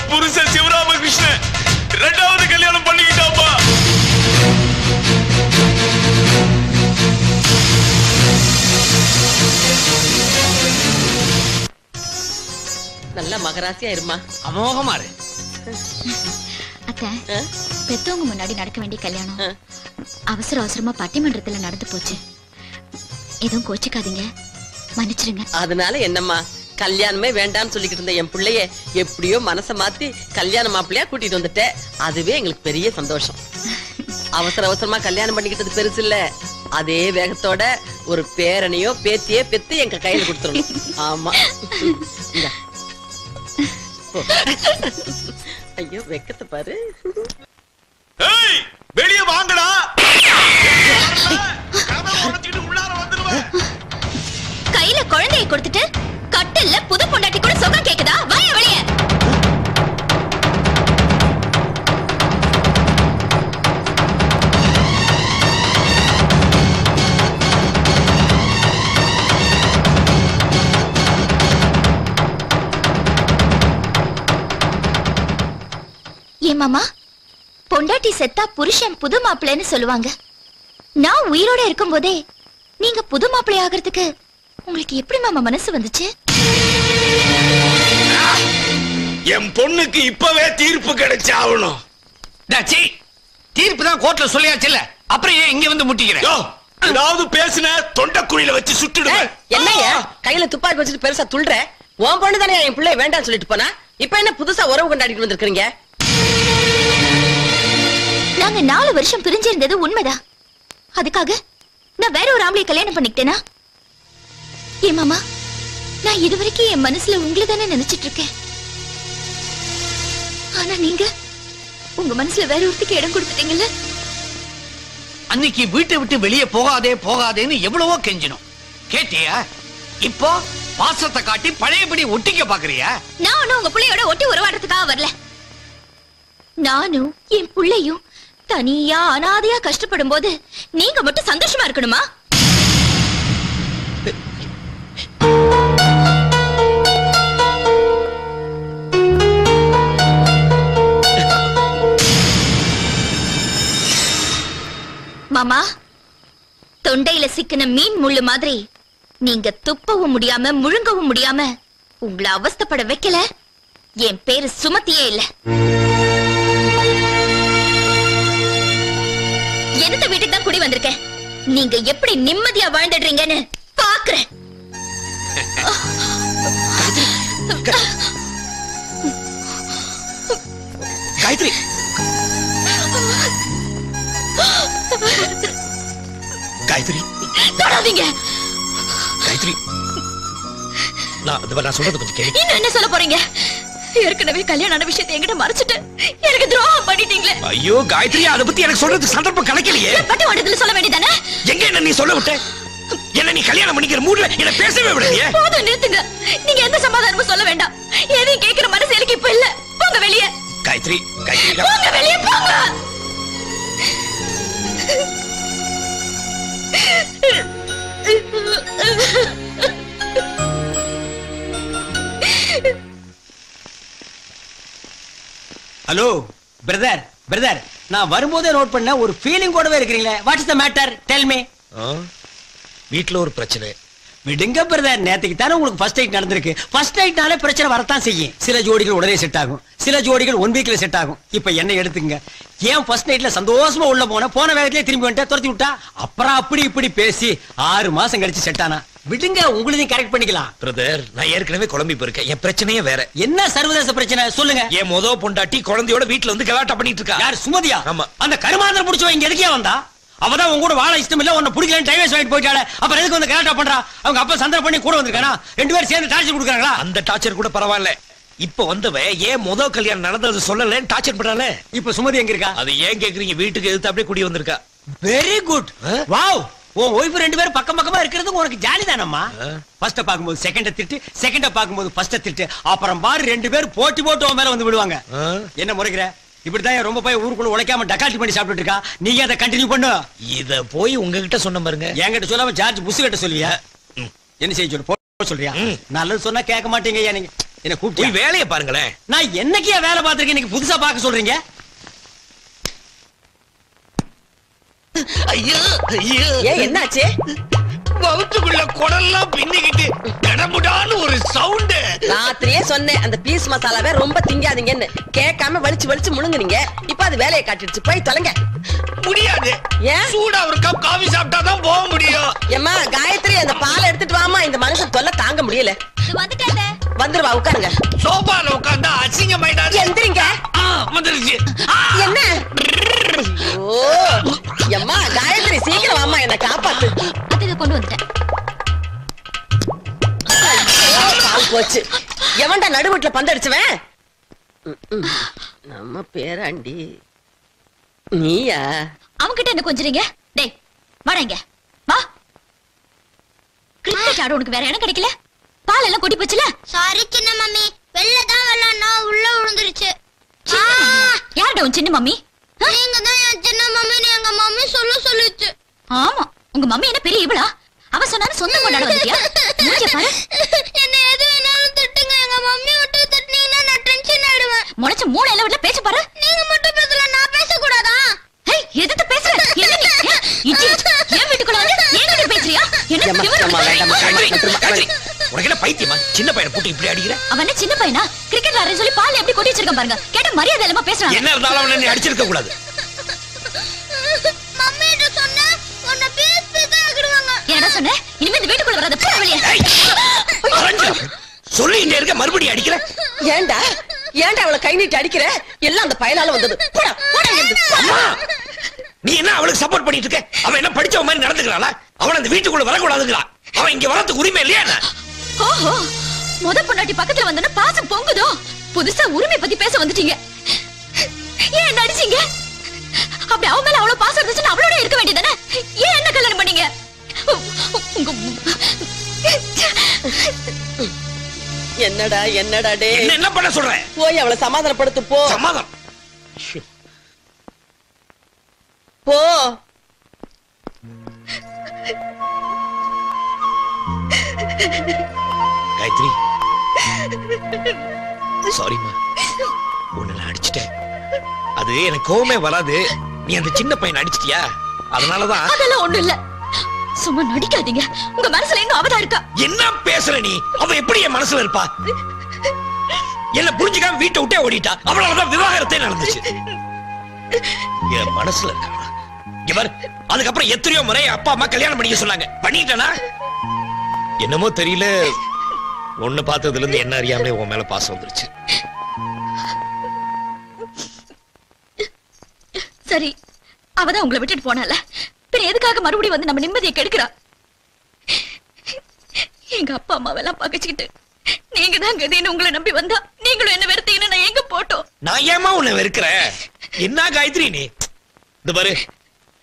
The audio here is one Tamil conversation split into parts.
என் புருஷன் சிவராமகிருஷ்ணன் இரண்டாவது கல்யாணம் பண்ணிக்கிட்டாப்பா. நல்ல மகராசியா இருமா. அமோகமா இரு. அக்கா, பெத்தவங்க முன்னாடி நடக்க வேண்டிய கல்யாணம் அவசர அவசரமா பட்டிமன்றத்துல நடந்து போச்சு. எதுவும் கோச்சிக்காதீங்க, மன்னிச்சிருங்க. அதனால என்னம்மா, கல்யாணமே வேண்டாம்னு சொல்லிக்கிட்டு இருந்த என் பிள்ளைய எப்படியோ மனச மாத்தி கல்யாண மாப்பிள்ளையா கூட்டிட்டு வந்துட்டேன். அதுவே எங்களுக்கு பெரிய சந்தோஷம். அவசர அவசரமா கல்யாணம் பண்ணிக்கிட்டது பெருசு இல்ல, அதே வேகத்தோட ஒரு பேரனையோ பேத்தியோ பெத்து எங்க கையில கொடுத்துடணும். ஆமா. ஐயோ வெக்கத்தை பாரு. வெளியே வாங்கடா. கையில குழந்தையை கொடுத்துட்டு கட்டில்ல புது பொண்டாட்டி கூட சுகம் கேக்குதா? வாய வெளியே. ஏன் மாமா, பொண்டாட்டி செத்தா புருஷன் புது மாப்பிள்ளைன்னு சொல்லுவாங்க. நான் உயிரோட இருக்கும் போதே நீங்க புது மாப்பிள்ளை ஆகிறதுக்கு உங்களுக்கு எப்படி மாமா மனசு வந்துச்சு? என் பொண்ணுக்கு இப்பவே தீர்ப்பு கிடைச்சாகணும். தீர்ப்பு தான் கோர்ட்ல சொல்லியாச்சுல்ல, அப்புறம் ஏன் இங்க வந்து முட்டிக்கிற? ஏதாவது பேசுன தொண்டக்குழியில வச்சு சுட்டுடுவேன். என்னையா கையில துப்பாக்கி வச்சுட்டு பெருசா துள்ற? உன் பொண்ணு தானே என் பிள்ளை வேண்டாம்னு சொல்லிட்டு போனா, இப்ப என்ன புதுசா உறவு கொண்டாடிட்டு வந்திருக்கீங்க? நாங்க 4 வருஷம் பிரிஞ்சிருந்தது உண்மைதான். அதுக்காக நான் வேற ஒரு ஆம்பளை கல்யாணம் பண்ணிக்கிட்டேனா? ஏ மாமா, நான் இதுவரைக்கும் என் மனசுல உங்களை தானே நினைச்சிட்டு இருக்கேன். ஆனா நீங்க உங்க மனசுல வேற ஒருத்திக்கு இடம் கொடுத்துட்டீங்கல்ல. அன்னைக்கு வீட்டை விட்டு வெளியே போகாதே போகாதேன்னு எவ்வளவோ கெஞ்சினோம், கேட்டியா? இப்போ பாசத்தை காட்டி பழையபடி ஒட்டிக்க பாக்குறியா? நான் ஒன்னும் உங்க பிள்ளையோட ஒட்டி உறவாடுறதுக்காக வரல. நானும் என் பிள்ளையும் தனியா அனாதையா கஷ்டப்படும் போது நீங்க மட்டும் சந்தோஷமா இருக்கணுமா? மாமா, தொண்டையில சிக்கின மீன் முள்ளு மாதிரி நீங்க துப்பவும் முடியாம முழுங்கவும் முடியாம உங்களை அவஸ்தைப்பட வைக்கல. என் பேரு சுமத்தியே இல்ல. எந்த வீட்டுக்கு தான் குடி வந்திருக்கேன். நீங்க எப்படி நிம்மதியா வாழ்ந்துடுறீங்கன்னு பாக்குறேன். காயத்ரி, காயத்ரி தொடாதீங்க. காயத்ரி, நான் சொல்றது கொஞ்சம் கேளு. இன்னும் என்ன சொல்ல போறீங்க? ஏற்கனவே கல்யாண விஷயத்தை என்கிட்ட மறைச்சிட்டு எனக்கு துரோகம் பண்ணிட்டீங்களே. ஐயோ காயத்ரி, அத பத்தி எனக்கு சொல்றது சந்தர்ப்பம் கிடைக்கலையே. பட்டு வாடத்துல சொல்ல வேண்டியதானே? எங்க என்ன நீ சொல்ல விட்ட? என்ன நீ கல்யாணம் பண்ணிக்கிற மூட்ல என்ன பேசவே விடலையே. போதும், நிறுத்துங்க. நீங்க எந்த சமாதானமும் சொல்ல வேண்டாம். எதையும் கேட்கிற மனசு எனக்கு இப்ப இல்ல. போங்க வெளியே. காயத்ரி, காயத்ரி, போங்க வெளியே, போங்க. ஹலோ பிரதர், பிரதர், நான் வரும்போதே நோட் பண்ண ஒரு ஃபீலிங் கூடவே இருக்கிறீங்களே. What is the matter? Tell me. வீட்ல ஒரு பிரச்சனை. விடுங்க பிரதர், நேத்துக்கு தானே உங்களுக்கு ஃபர்ஸ்ட் நைட் நடந்திருக்கு. ஃபர்ஸ்ட் நைட்னாலே பிரச்சனை வரத்தான் செய்யும். சில ஜோடிகள் உடனே செட் ஆகும், சில ஜோடிகள் 1 வீக்ல செட் ஆகும். இப்ப என்ன எடுத்துங்க, ஏன் ஃபர்ஸ்ட் நைட்ல சந்தோஷமா உள்ள போன வேகத்திலே திரும்பி வந்துட்டா, துரத்தி விட்டா, அப்புறம் அப்படி இப்படி பேசி 6 மாசம் கழிச்சு செட் ஆனா. விடுங்க, உங்களையும் கரெக்ட் பண்ணிக்கலாம். பிரதர், நான் ஏற்கனவே குழம்பி போயிருக்கேன். என் பிரச்சனையே வேற. என்ன சர்வதேச பிரச்சனை சொல்லுங்க. என் மொத பொண்டாட்டி குழந்தையோட வீட்டுல வந்து கலாட்டா பண்ணிட்டு இருக்கா. யார்? சுமதியா? ஆமா. அந்த கருமாந்திரம் புடிச்சவ இங்க எதுக்கே வந்தா? அவதான் உங்க கூட வாழ இஷ்டம் இல்ல, உன்னை பிடிக்கலன்னு டைவர்ஸ் வாங்கிட்டு போயிட்டாளே. அப்புறம் எதுக்கு வந்து கலாட்டா பண்றா? அவங்க அப்பா சந்தர்ப்பம் பண்ணி கூட வந்திருக்கானா? 2 பேரும் சேர்ந்து டார்ச்சர் கொடுக்குறாங்களா? அந்த டார்ச்சர் கூட பரவாயில்ல. இப்ப வந்தவ ஏன் முதல் கல்யாணம் நடந்தது சொல்லலன்னு டார்ச்சர் பண்றாளே. இப்ப சுமதி எங்க இருக்கா? அது ஏன் கேக்குறீங்க? வீட்டுக்கு எதிர்த்து அப்படியே குடி வந்திருக்கா. Very good. வாவ், உன் ஒய்ஃப் 2 பேரும் பக்கம் பக்கமா இருக்கிறது உனக்கு ஜாலி தானம்மா? ஃபர்ஸ்ட் பாக்கும்போது செகண்ட திட்டு, செகண்ட பாக்கும்போது ஃபர்ஸ்ட் திட்டு, அப்புறம் பாரு 2 பேரும் போட்டி போட்டு உன் மேல வந்து விடுவாங்க. என்ன முறைக்கிற? இப்படிதான் ரொம்ப போய் ஊருக்குள்ள உழைக்காம டக்கால்ட்டி பண்ணி சாப்பிட்டு இருக்கா. நீங்க அதை கண்டினியூ பண்ணு. இத போய் உங்ககிட்ட சொன்ன பாருங்க. என்கிட்ட சொல்லாம ஜார்ஜ் புஷ் கிட்ட சொல்லியா? என்ன செய்ய சொல்லு? சொல்றியா? நல்லது சொன்னா கேட்க மாட்டீங்க. நீங்க என்ன கூப்பிட்டு போய் வேலையை பாருங்களேன். நான் என்னைக்கே வேலை பார்த்திருக்கேன், இன்னைக்கு புதுசா பார்க்க சொல்றீங்க? ஐயோ ஐயோ ஏன் என்னாச்சு? வவுத்துக்குள்ள குடல்லாம் பின்னிக்கிட்டு கடமுடான்னு ஒரு சவுண்ட். ராத்திரியே சொன்னேன் அந்த பீஸ் மசாலாவே ரொம்ப திங்காதீங்கன்னு. கேட்காம வலிச்சு வலிச்சு முழுங்குனீங்க. இப்ப அது வேலையை காட்டிடுச்சு. போய் தொலைங்க. முடியாது. ஏன்? சூடா ஒரு கப் காபி சாப்பிட்டா தான் போக முடியும். ஏம்மா காயத்ரி அந்த பாலை எடுத்துட்டு வாமா. இந்த மனுஷன் தொல்லை தாங்க முடியல. வந்துருவா, உட்காருங்க. சோபால உட்கார்ந்தா அசிங்கமாயிடாது. எந்திரிங்க. வந்துருச்சு. என்ன? ஓ எம்மா காயத்ரி சீக்கிரம் வாமா, என்ன காப்பாத்து. அதுக்கு கொண்டு வந்துட்டேன். பால் போச்சு. எவன்டா நடுவுட்ல பந்தடிச்சுவன்? நம்ம பேராண்டி நீயா? அவன்கிட்ட என்ன கொஞ்சறீங்க? டேய் வாடா இங்க வா. கிரிக்கெட் ஆட உனக்கு வேற இடம் கிடைக்கல? பால் எல்லாம் கொட்டி போச்சுல? சாரி சின்ன மம்மி, வெளில தான் விளையாடுனா உள்ள விழுந்துருச்சு. யார்டா உன் சின்ன மம்மி? நீங்க தான் என் சின்ன மம்மின்னு எங்க மம்மி சொல்லுச்சு. ஆமா, உங்க மம்மி என்ன பெரிய இவளா? அவ சொன்னாலும் சொந்தம் கொண்டாட வந்துட்டியா? மூஞ்ச பாரு. என்ன எது வேணாலும் திட்டுங்க, எங்க மம்மி விட்டு திட்டுனீங்கன்னா நான் டென்ஷன் ஆயிடுவேன். முளைச்ச மூளை எல்லாம் விட பேச்சு பாரு. நீங்க மட்டும் பேசல, நான் பேசக்கூடாதா? ஹேய், எதுக்கு பேசுற? என்ன நீ? இடியட். ஏன் வீட்டுக்குள்ள வந்து என்கிட்ட பேசுறியா? என்ன ஏம்மா, திமிரு? ஏம்மா, வேண்டாம்மா, காயத்ரி, உனக்கு என்ன பைத்தியமா? சின்ன பையனை போட்டு இப்படி அடிக்கிற? அவன் என்ன சின்ன பையனா? கிரிக்கெட் விளையாடுறேன்னு சொல்லி பால் எப்படி கொட்டி வச்சிருக்கான் பாருங்க. கேட்ட மரியாதை இல்லாம பேசுறான். என்ன இருந்தாலும் அவனை நீ அடிச்சிருக்க கூடாது. மம்மி கிட்ட சொன்னா உன்னை பீஸ் ஆக்கிடுவாங்க. என்னடா சொன்ன? இனிமே இந்த வீட்டுக்குள்ள வராத, போ வெளிய. சொல்லிட்டே இருக்க, மறுபடியும் அடிக்கிற. ஏண்டா ஏண்டா அவளை கை நீட்டி அடிக்கிற? எல்லாம் அந்த பயனால வந்தது. போடா போடா இங்கிருந்து. அம்மா, நீ என்ன அவளுக்கு சப்போர்ட் பண்ணிட்டு இருக்க? அவன் என்ன படிச்சவ மாதிரி நடந்துக்கிறாளா? அவன் அந்த வீட்டுக்குள்ள வரக்கூடாதுங்களா? அவன் இங்க வரதுக்கு உரிமை இல்லையா என்ன? ஓஹோ, முத பொண்டாட்டி பக்கத்துல வந்தோன்னா பாசம் பொங்குதோ? புதுசா உரிமை பத்தி பேச வந்துட்டீங்க. ஏன் என்ன அடிச்சீங்க? அப்படி அவ மேல அவ்வளவு பாசம் இருந்துச்சுன்னா அவளோட இருக்க வேண்டியதானே? ஏன் என்ன கல்யாணம் பண்ணீங்க? என்னடா என்னடா டே? என்ன பண்ண சொல்றேன்? போய் அவளை சமாதானப்படுத்து போ. சமாதானம். போ. காயத்ரி, சாரிமா, உன்னை நான் அடிச்சிட்டேன். அது எனக்கு கோவமே வராது. நீ அந்த சின்ன பையனை அடிச்சிட்டியா, அதனாலதான். அதெல்லாம் ஒண்ணு இல்ல, சும்மா நடிக்காதீங்க. உங்க மனசுல இன்னும் அவதான் இருக்கா. என்ன பேசுற நீ? அவ எப்படி என் மனசுல இருப்பா? என்ன புரிஞ்சுக்காம வீட்டை விட்டே ஓடிட்டா. அவளாலதான் விவாகரத்தே நடந்துச்சு. என் மனசுல இருக்கா. இவர் அதுக்கப்புறம் எத்தனையோ முறை அப்பா அம்மா கல்யாணம் பண்ணிக்க சொன்னாங்க. பண்ணிட்டனா? என்னமோ தெரியல, ஒண்ணு பார்த்ததுல இருந்து என்ன அறியாமலே உன் மேல பாசம் வந்துருச்சு. சரி, அவதான் உங்களை விட்டுட்டு போனால, பின்ன எதுக்காக மறுபடியும் வந்து நம்ம நிம்மதியை கெடுக்கிறா? எங்க அப்பா அம்மாவெல்லாம் பகைச்சுக்கிட்டு நீங்க தான் கதின்னு உங்களை நம்பி வந்தா நீங்களும் என்ன வெறுத்தீங்கன்னு நான் எங்க போட்டோம்? நான் ஏமா உன்னை வெறுக்கிறேன்? என்ன காயத்ரி நீ? இந்த பாரு,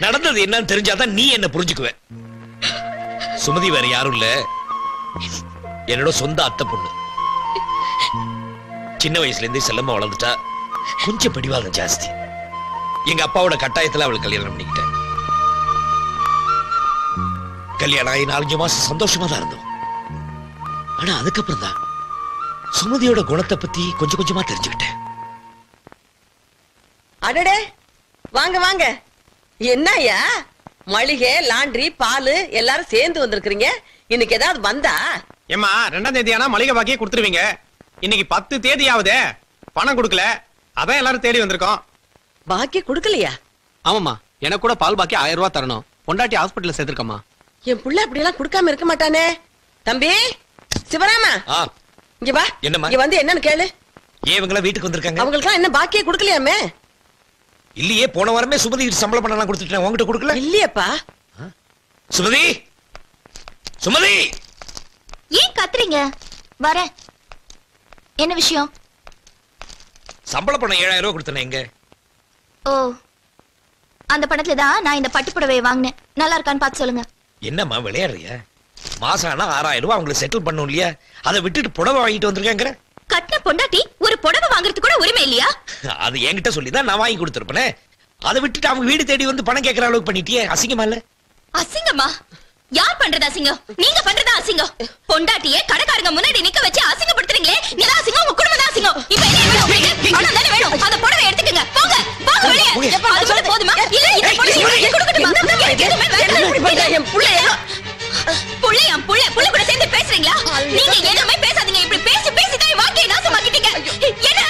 நடந்தது என்னன்னு தெரிஞ்சாதான் நீ என்ன புரிஞ்சுக்குவ. சுமதி வேற யாரும் இல்ல, என்னோட சொந்த அத்தை பொண்ணு. சின்ன வயசுல இருந்தே செல்லமா வளர்ந்துட்டா. கொஞ்சம் பிடிவாதம் ஜாஸ்தி. எங்க அப்பாவோட கட்டாயத்துல அவளுக்கு கல்யாணம் பண்ணிக்கிட்டேன். கல்யாணம் ஆகி 4-5 மாசம் சந்தோஷமா தான் இருந்தோம். ஆனா அதுக்கப்புறம் தான் சுமதியோட குணத்தை பத்தி கொஞ்சம் கொஞ்சமா தெரிஞ்சுக்கிட்டேன். அடடே, வாங்க வாங்க. என்னய்யா, மளிகை, லாண்டரி, பால் எல்லாரும் சேர்ந்து வந்திருக்கீங்க. இன்னைக்கு ஏதாவது வந்தா? ஏமா 2ஆம் தேதி ஆனா மளிகை பாக்கியே கொடுத்துருவீங்க. இன்னைக்கு 10 தேதி ஆகுதே, பணம் கொடுக்கல. அதான் எல்லாரும் தேடி வந்திருக்கோம். பாக்கி கொடுக்கலையா? ஆமாமா, எனக்கு கூட பால் பாக்கி 1000 ரூபாய் தரணும். பொண்டாட்டி ஹாஸ்பிட்டல்ல சேர்த்திருக்கமா. என் புள்ள அப்படி எல்லாம் கொடுக்காம இருக்க மாட்டானே. தம்பி சிவராமா, இங்க வா. என்னம்மா? இங்க வந்து என்னன்னு கேளு. ஏன் இவங்கள வீட்டுக்கு வந்திருக்காங்க? அவங்களுக்கு என்ன பாக்கியே கொடுக்கலையாமே? இல்லையே, போன வாரமே சுமதி சம்பளம் பண்ணலாம் கொடுத்துட்டேன். உங்ககிட்ட கொடுக்கல? இல்லையப்பா. சுமதி, சுமதி, ஏன் கத்துறீங்க? வரேன். என்ன விஷயம்? சம்பள பணம் 7000 ரூபாய் கொடுத்தேன். எங்க? ஓ, அந்த பணத்துல தான் நான் இந்த பட்டு புடவையை வாங்கினேன். நல்லா இருக்கான்னு பார்த்து சொல்லுங்க. என்னம்மா விளையாடுறியா? மாசம் ஆனா 6000 ரூபாய் அவங்களுக்கு செட்டில் பண்ணும் இல்லையா? அதை விட்டுட்டு புடவை வாங்கிட்டு வந்திருக்கேங்கிற? கட்டின பொண்டாட்டி ஒரு புடவை வாங்குறதுக்கு கூட உரிமை இல்லையா? அது என்கிட்ட சொல்லிதான் நான் வாங்கி கொடுத்திருப்பேனே. அதை விட்டுட்டு அவங்க வீடு தேடி வந்து பணம் கேட்கற அளவுக்கு பண்ணிட்டியே, அசிங்கமா இல்ல? அசிங்கமா? யார் பண்றதா அசிங்கம்? நீங்க பண்றதா அசிங்கம். பொண்டாட்டியே கடைக்காரங்க முன்னாடி நிக்க வச்சு அசிங்கப்படுத்துறீங்களே, நீதான் அசிங்கம், உங்க குடும்பம் தான் அசிங்கம். இப்ப என்ன வேணும் உங்களுக்கு? பணம் தானே வேணும். அந்த புடவை எடுத்துக்கங்க. போங்க போங்க வெளியே. அது மட்டும் போதுமா? இல்ல இந்த புடவை கொடுக்கட்டுமா? எனக்கு எதுவுமே வேண்டாம். என் புள்ளைய புள்ளையா புள்ள கூட சேர்ந்து பேசுறீங்களா? நீங்க எதுவுமே பேசாதீங்க. இப்படி பேசி பேசி தான் வாழ்க்கையை நாசமாக்கிட்டீங்க. என்ன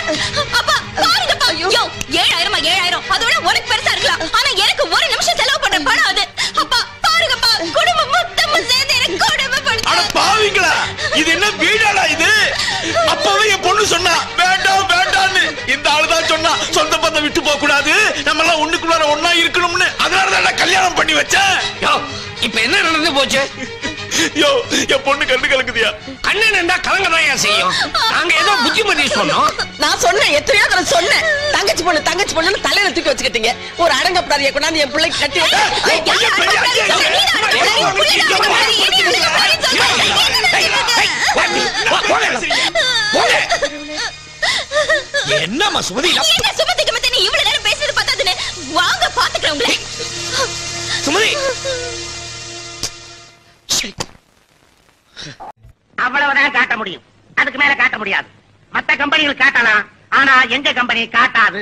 அப்பா பாருங்கப்பா. யோ 7000 அதோட உனக்கு பெருசா இருக்கலாம். ஆனா எனக்கு ஒரு நிமிஷம் செலவு பண்ற பணம் அது. அப்பா பாருங்கப்பா, குடும்பம் மொத்தமும் சேர்ந்து எனக்கு கொடுமைப்படுத்து. அட பாவிங்களா, இது என்ன வீடாடா இது? அப்பவே என் பொண்ணு சொன்னா வேண்டாம் வேண்டாம்னு. இந்த ஆளுதான் சொன்னா சொந்த பந்தம் விட்டு போக கூடாது, நம்ம எல்லாம் ஒண்ணுக்குள்ளார ஒண்ணா இருக்கணும்னு. அதனாலதான் கல்யாணம் பண்ணி வச்சேன். இப்ப என்ன நடந்து போச்சு? யோ என் பொண்ணு கண்ணு கலக்குதியா? கண்ணன் என்றா கலங்கதான் செய்யும். நாங்க ஏதோ புத்திமதி சொன்னோம். நான் சொன்னேன், எத்தனையோ தடவை சொன்னேன். தங்கச்சி பொண்ணு தலையில தூக்கி வச்சுக்கிட்டீங்க. ஒரு அடங்கப்படாதிய கொண்டாந்து என் பிள்ளைக்கு கட்டி என்னம்மா சுமதி? என்ன சுமதிக்கு மத்த நீ இவ்வளவு நேரம் பேசுறது பத்தாதுன்னு வாங்க பாத்துக்கிறேன் உங்களை. சுமதி அவ்வளவுதான் காட்ட முடியும், அதுக்கு மேல காட்ட முடியாது. மத்த கம்பெனிகள் காட்டலாம், ஆனா எங்க கம்பெனி காட்டாது.